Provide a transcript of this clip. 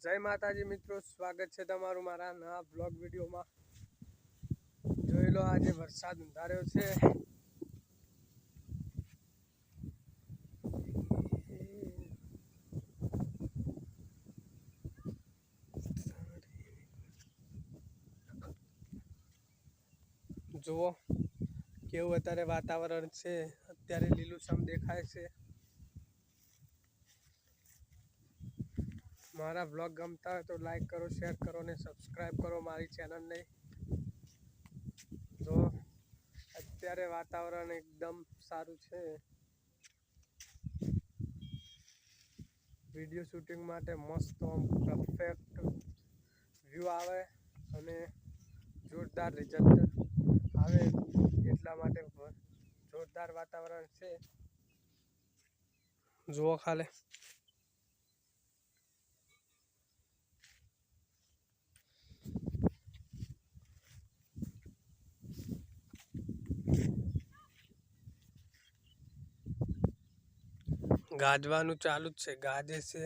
જય માતાજી મિત્રો, સ્વાગત છે તમારું મારા નવા બ્લોગ વિડીયોમાં। જોઈ લો, આજે વરસાદ અંધાર્યો છે। જુઓ કેવું અત્યારે વાતાવરણ છે। અત્યારે લીલુંછમ દેખાય છે। મારા બ્લોગ ગમતા હોય તો લાઈક કરો, શેર કરો ને સબસ્ક્રાઈબ કરો મારી ચેનલને। જો અત્યારે વાતાવરણ એકદમ સારું છે। વિડીયો શૂટિંગ માટે મસ્ત પરફેક્ટ વ્યૂ આવે અને જોરદાર રિઝલ્ટ આવે, એટલા માટે જોરદાર વાતાવરણ છે। જુઓ ખાલી ગાજવાનું ચાલુ જ છે, ગાજે છે।